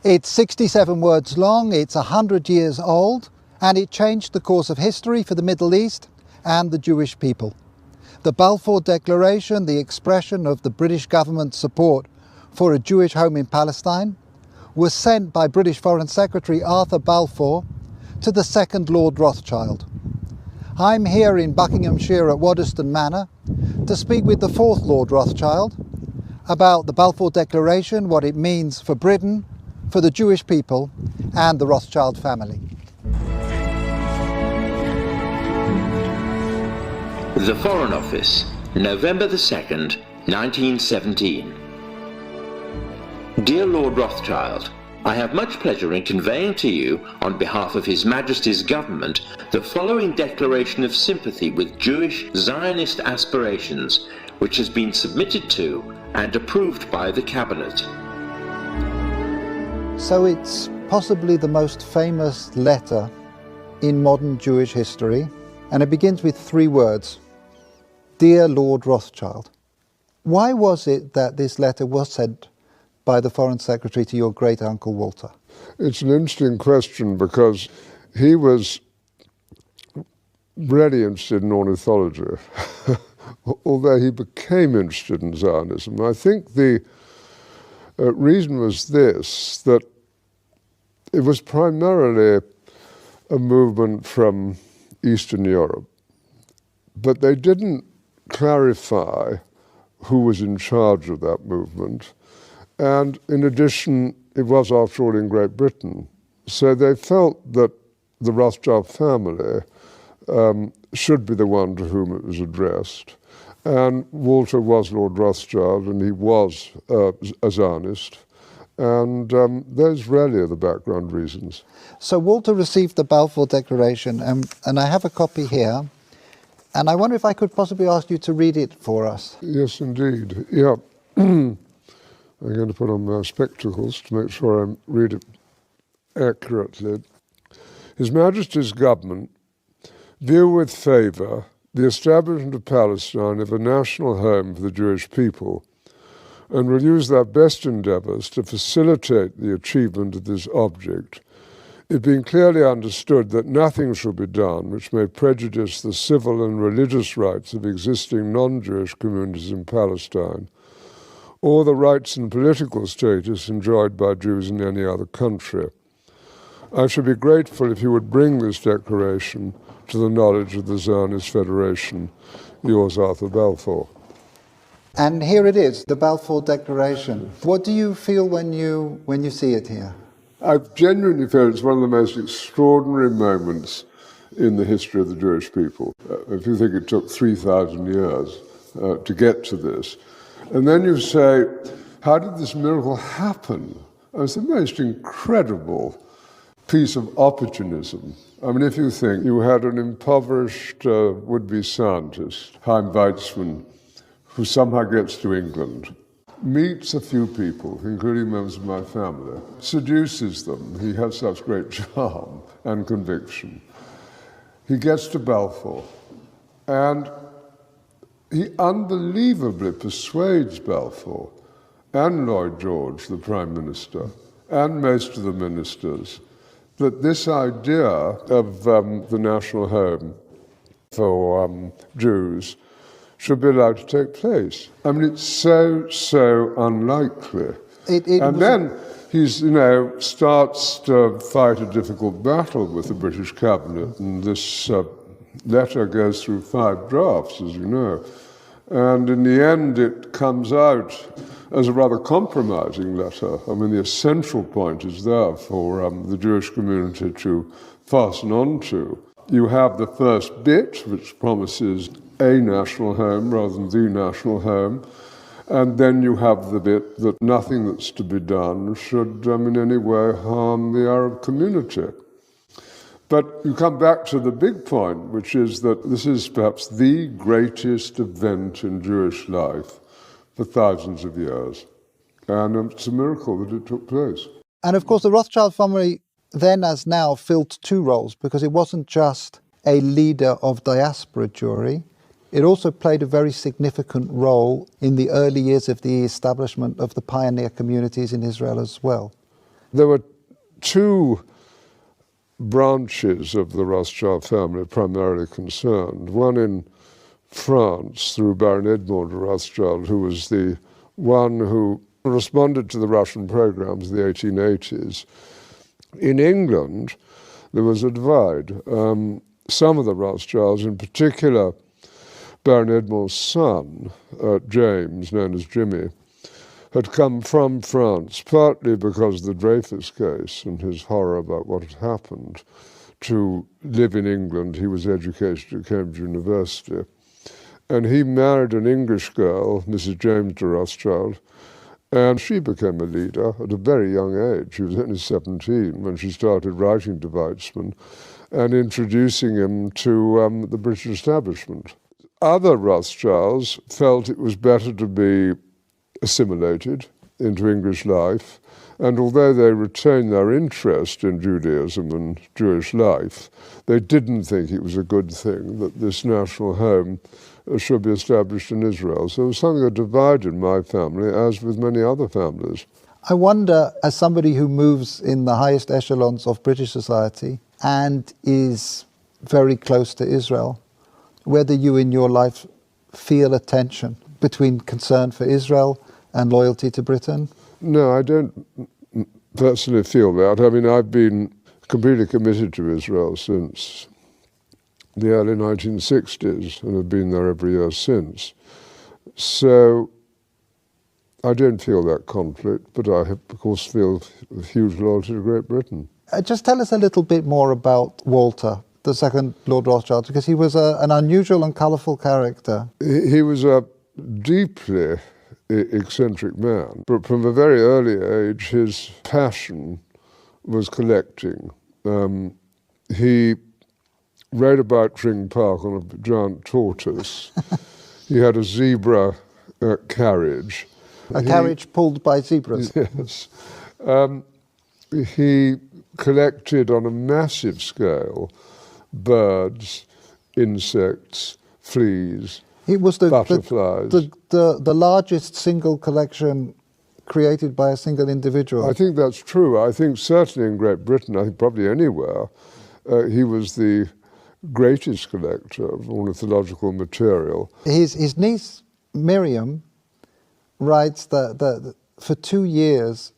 It's 67 words long, it's 100 years old, and it changed the course of history for the Middle East and the Jewish people. The Balfour Declaration, the expression of the British government's support for a Jewish home in Palestine, was sent by British Foreign Secretary Arthur Balfour to the second Lord Rothschild. I'm here in Buckinghamshire at Waddesdon Manor to speak with the fourth Lord Rothschild about the Balfour Declaration, what it means for Britain, for the Jewish people and the Rothschild family. The Foreign Office, November the 2nd, 1917. Dear Lord Rothschild, I have much pleasure in conveying to you, on behalf of His Majesty's Government, the following declaration of sympathy with Jewish Zionist aspirations, which has been submitted to and approved by the Cabinet. So it's possibly the most famous letter in modern Jewish history, and it begins with 3 words: Dear Lord Rothschild. Why was it that this letter was sent by the Foreign Secretary to your great-uncle Walter? It's an interesting question because he was really interested in ornithology, although he became interested in Zionism. I think the reason was this, that it was primarily a movement from Eastern Europe, but they didn't clarify who was in charge of that movement. And in addition, it was, after all, in Great Britain. So they felt that the Rothschild family should be the one to whom it was addressed. And Walter was Lord Rothschild, and he was a Zionist. And those really are the background reasons. So Walter received the Balfour Declaration, and I have a copy here. And I wonder if I could possibly ask you to read it for us. Yes, indeed. Yeah. I'm going to put on my spectacles to make sure I read it accurately. His Majesty's Government view with favour the establishment of Palestine as a national home for the Jewish people, and will use their best endeavours to facilitate the achievement of this object, it being clearly understood that nothing shall be done which may prejudice the civil and religious rights of existing non-Jewish communities in Palestine, or the rights and political status enjoyed by Jews in any other country. I should be grateful if you would bring this declaration to the knowledge of the Zionist Federation. Yours, Arthur Balfour. And here it is, the Balfour Declaration. What do you feel when you see it here? I genuinely feel it's one of the most extraordinary moments in the history of the Jewish people. If you think it took 3,000 years to get to this, and then you say, how did this miracle happen? It's the most incredible piece of opportunism. I mean, if you think you had an impoverished would-be scientist, Chaim Weizmann, who somehow gets to England, meets a few people, including members of my family, seduces them. He has such great charm and conviction. He gets to Balfour, and he unbelievably persuades Balfour and Lloyd George, the Prime Minister, and most of the ministers, that this idea of the national home for Jews should be allowed to take place. I mean, it's so unlikely. And then he's, starts to fight a difficult battle with the British cabinet, and this letter goes through 5 drafts, as you know. And in the end, it comes out as a rather compromising letter. I mean, the essential point is there for the Jewish community to fasten on to. You have the first bit, which promises a national home rather than the national home, and then you have the bit that nothing that's to be done should in any way harm the Arab community. But you come back to the big point, which is that this is perhaps the greatest event in Jewish life for thousands of years. And it's a miracle that it took place. And of course, the Rothschild family then as now filled 2 roles, because it wasn't just a leader of diaspora Jewry, it also played a very significant role in the early years of the establishment of the pioneer communities in Israel as well. There were two branches of the Rothschild family primarily concerned. One in France through Baron Edmond de Rothschild, who was the one who responded to the Russian programs of the 1880s. In England, there was a divide. Some of the Rothschilds, in particular Baron Edmond's son, James, known as Jimmy, had come from France, partly because of the Dreyfus case and his horror about what had happened, to live in England. He was educated at Cambridge University. And he married an English girl, Mrs. James de Rothschild, and she became a leader at a very young age. She was only 17 when she started writing to Weizmann and introducing him to the British establishment. Other Rothschilds felt it was better to be assimilated into English life, and although they retained their interest in Judaism and Jewish life, they didn't think it was a good thing that this national home should be established in Israel. So it was something that divided my family, as with many other families. I wonder, as somebody who moves in the highest echelons of British society and is very close to Israel, whether you in your life feel a tension between concern for Israel and loyalty to Britain? No, I don't personally feel that. I mean, I've been completely committed to Israel since the early 1960s and have been there every year since. So I don't feel that conflict, but I, of course, feel huge loyalty to Great Britain. Just tell us a little bit more about Walter, the second Lord Rothschild, because he was an unusual and colourful character. He was a deeply eccentric man, but from a very early age his passion was collecting. He rode about Tring Park on a giant tortoise. He had a zebra carriage. Carriage pulled by zebras. Yes. He collected on a massive scale birds, insects, fleas, It was butterflies. the largest single collection created by a single individual. I think that's true. I think certainly in Great Britain, I think probably anywhere, he was the greatest collector of ornithological material. His niece, Miriam, writes that for 2 years,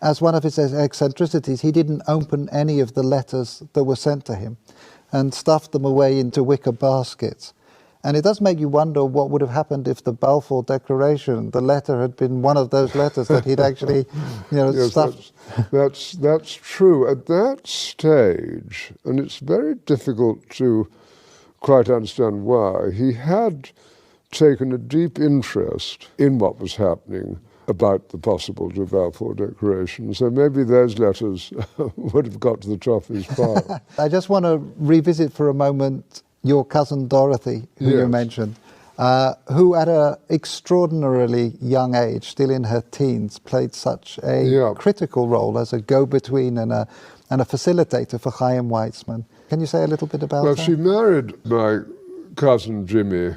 as one of his eccentricities, he didn't open any of the letters that were sent to him and stuffed them away into wicker baskets. And it does make you wonder what would have happened if the Balfour Declaration, the letter, had been one of those letters that he'd actually, Yes, stuffed. That's true. At that stage, and it's very difficult to quite understand why, he had taken a deep interest in what was happening about the possible Balfour Declaration. So maybe those letters would have got to the top of his pile. I just want to revisit for a moment your cousin Dorothy, who you mentioned, who at an extraordinarily young age, still in her teens, played such a critical role as a go-between and a facilitator for Chaim Weizmann. Can you say a little bit about that? Well, she married my cousin Jimmy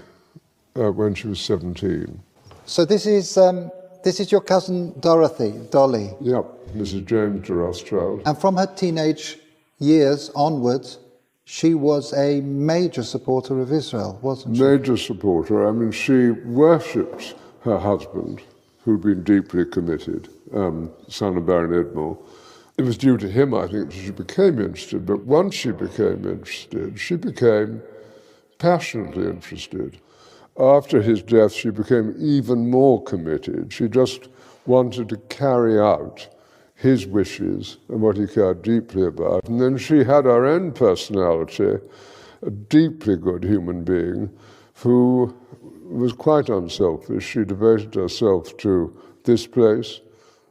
when she was 17. So this is your cousin Dorothy, Dolly. Yep, Mrs. James de Rothschild. And from her teenage years onwards, she was a major supporter of Israel, wasn't she? Major supporter. I mean, she worshipped her husband, who'd been deeply committed, son of Baron Edmond. It was due to him, I think, that she became interested. But once she became interested, she became passionately interested. After his death, she became even more committed. She just wanted to carry out his wishes and what he cared deeply about. And then she had her own personality, a deeply good human being who was quite unselfish. She devoted herself to this place,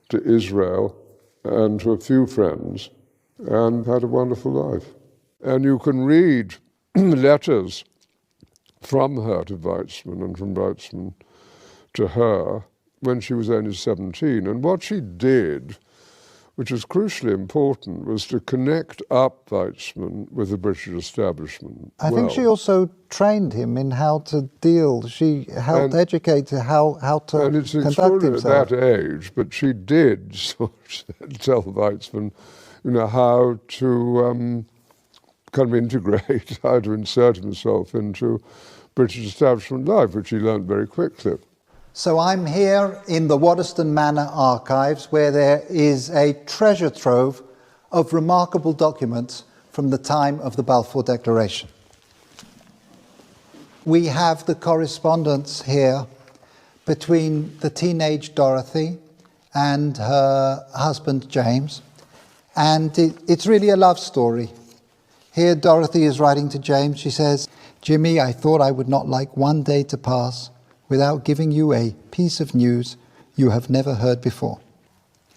to Israel, and to a few friends, and had a wonderful life. And you can read letters from her to Weizmann and from Weizmann to her when she was only 17. And what she did which was crucially important, was to connect up Weizmann with the British establishment. I think she also trained him in how to deal. She helped educate how to and it's conduct himself. At that age, but she did sort of tell Weizmann, how to kind of integrate, how to insert himself into British establishment life, which he learned very quickly. So I'm here in the Waddesdon Manor archives, where there is a treasure trove of remarkable documents from the time of the Balfour Declaration. We have the correspondence here between the teenage Dorothy and her husband James, and it's really a love story. Here Dorothy is writing to James. She says, "Jimmy, I thought I would not like one day to pass without giving you a piece of news you have never heard before.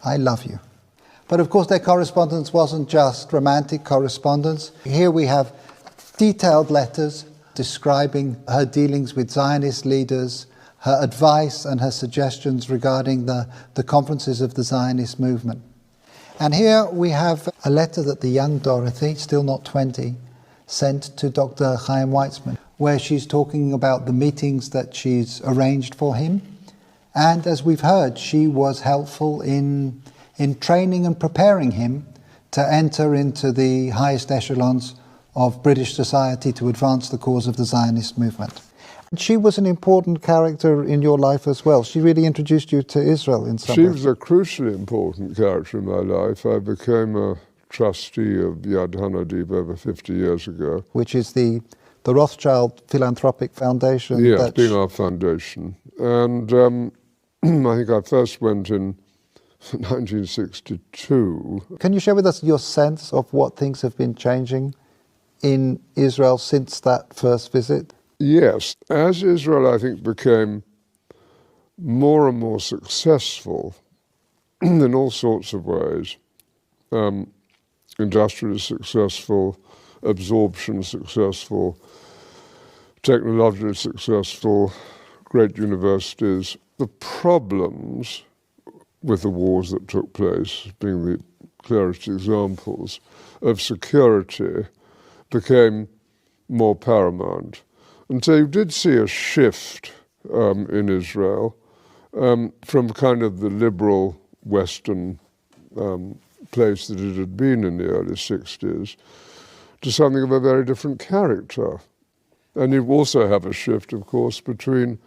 I love you." But of course their correspondence wasn't just romantic correspondence. Here we have detailed letters describing her dealings with Zionist leaders, her advice and her suggestions regarding the conferences of the Zionist movement. And here we have a letter that the young Dorothy, still not 20, sent to Dr. Chaim Weizmann, where she's talking about the meetings that she's arranged for him. And as we've heard, she was helpful in training and preparing him to enter into the highest echelons of British society to advance the cause of the Zionist movement. And she was an important character in your life as well. She really introduced you to Israel in some way. She was a crucially important character in my life. I became a trustee of Yad Hanadiv over 50 years ago. Which is the Rothschild Philanthropic Foundation. Yes, being our foundation. And I think I first went in 1962. Can you share with us your sense of what things have been changing in Israel since that first visit? Yes. As Israel, I think, became more and more successful in all sorts of ways, industrially successful, absorption successful, technologically successful, great universities. The problems with the wars that took place, being the clearest examples, of security became more paramount. And so you did see a shift in Israel from kind of the liberal Western place that it had been in the early 60s to something of a very different character. And you also have a shift, of course, between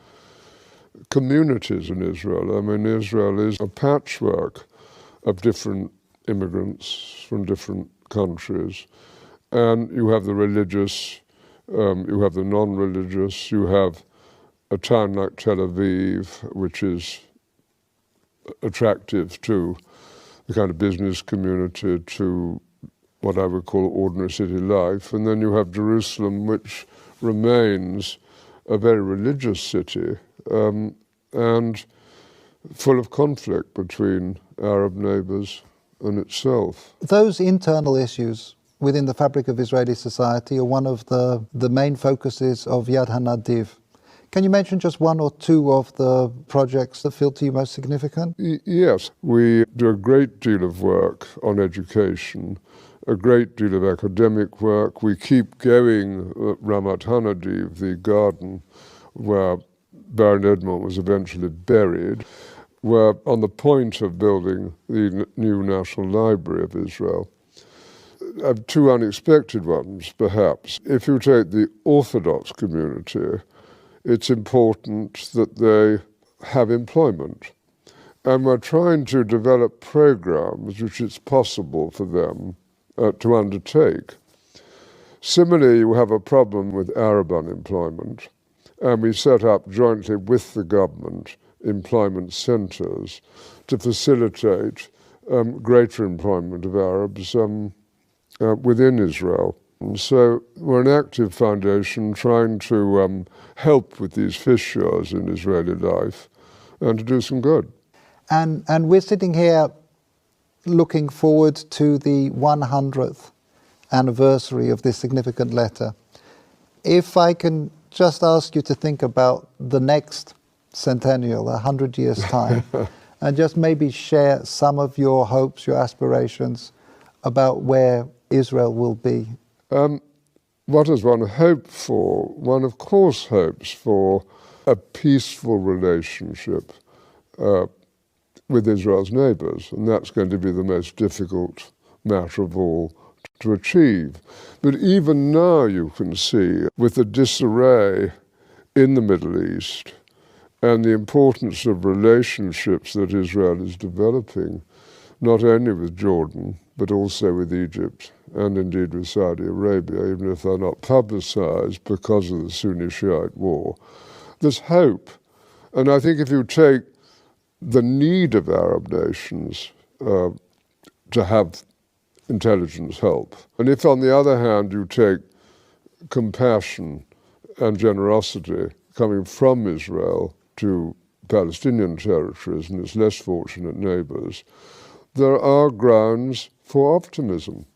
communities in Israel. I mean, Israel is a patchwork of different immigrants from different countries. And you have the religious, you have the non-religious, you have a town like Tel Aviv, which is attractive to the kind of business community, to what I would call ordinary city life. And then you have Jerusalem, which remains a very religious city and full of conflict between Arab neighbors and itself. Those internal issues within the fabric of Israeli society are one of the main focuses of Yad Hanadiv. Can you mention just one or two of the projects that feel to you most significant? Yes, we do a great deal of work on education, a great deal of academic work. We keep going at Ramat Hanadiv, the garden where Baron Edmond was eventually buried. We're on the point of building the new National Library of Israel. Two unexpected ones, perhaps. If you take the Orthodox community, it's important that they have employment. And we're trying to develop programs which it's possible for them to undertake. Similarly, you have a problem with Arab unemployment, and we set up jointly with the government employment centres to facilitate greater employment of Arabs within Israel. And so we're an active foundation trying to help with these fissures in Israeli life and to do some good. And we're sitting here looking forward to the 100th anniversary of this significant letter. If I can just ask you to think about the next centennial, 100 years' time, and just maybe share some of your hopes, your aspirations about where Israel will be? What does one hope for? One, of course, hopes for a peaceful relationship with Israel's neighbours, and that's going to be the most difficult matter of all to achieve. But even now you can see, with the disarray in the Middle East and the importance of relationships that Israel is developing, not only with Jordan, but also with Egypt and indeed with Saudi Arabia, even if they're not publicized because of the Sunni-Shiite war, there's hope. And I think if you take the need of Arab nations to have intelligence help, and if on the other hand you take compassion and generosity coming from Israel to Palestinian territories and its less fortunate neighbours, there are grounds for optimism,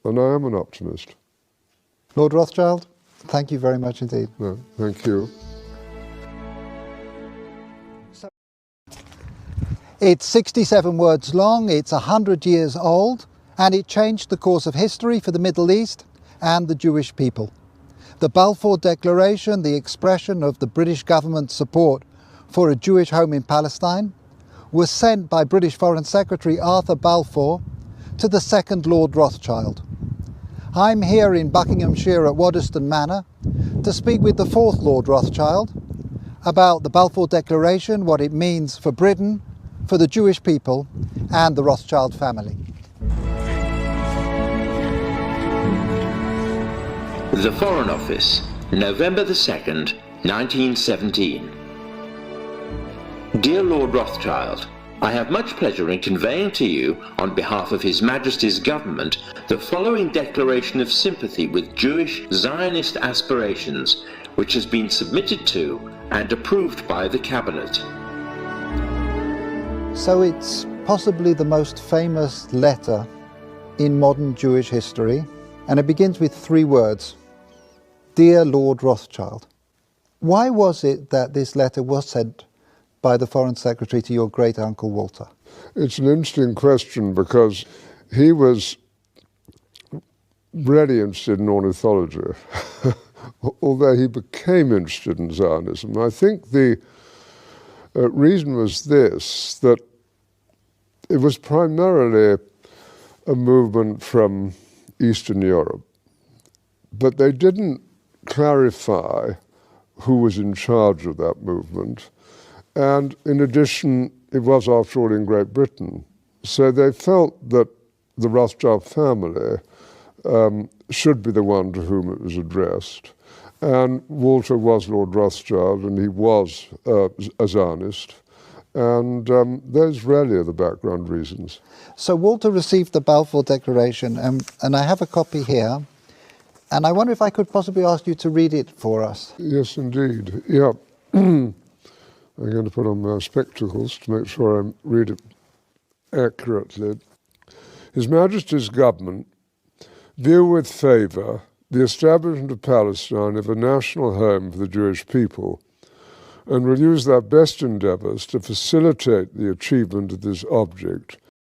and I am an optimist. Lord Rothschild, thank you very much indeed. No, thank you. It's 67 words long, it's 100 years old, and it changed the course of history for the Middle East and the Jewish people. The Balfour Declaration, the expression of the British government's support for a Jewish home in Palestine, was sent by British Foreign Secretary Arthur Balfour to the second Lord Rothschild. I'm here in Buckinghamshire at Waddesdon Manor to speak with the fourth Lord Rothschild about the Balfour Declaration, what it means for Britain, for the Jewish people and the Rothschild family. The Foreign Office, November the 2nd, 1917. Dear Lord Rothschild, I have much pleasure in conveying to you, on behalf of His Majesty's Government, the following declaration of sympathy with Jewish Zionist aspirations, which has been submitted to and approved by the Cabinet. So it's possibly the most famous letter in modern Jewish history, and it begins with 3 words: Dear Lord Rothschild. Why was it that this letter was sent by the Foreign Secretary to your great-uncle Walter? It's an interesting question because he was really interested in ornithology, although he became interested in Zionism. I think the reason was this, that it was primarily a movement from Eastern Europe, but they didn't clarify who was in charge of that movement. And in addition, it was, after all, in Great Britain. So they felt that the Rothschild family should be the one to whom it was addressed. And Walter was Lord Rothschild, and he was a Zionist. And those really are the background reasons. So Walter received the Balfour Declaration, and I have a copy here. And I wonder if I could possibly ask you to read it for us. Yes, indeed. Yeah. I'm going to put on my spectacles to make sure I read it accurately. His Majesty's Government view with favour the establishment of Palestine as a national home for the Jewish people, and will use their best endeavours to facilitate the achievement of this object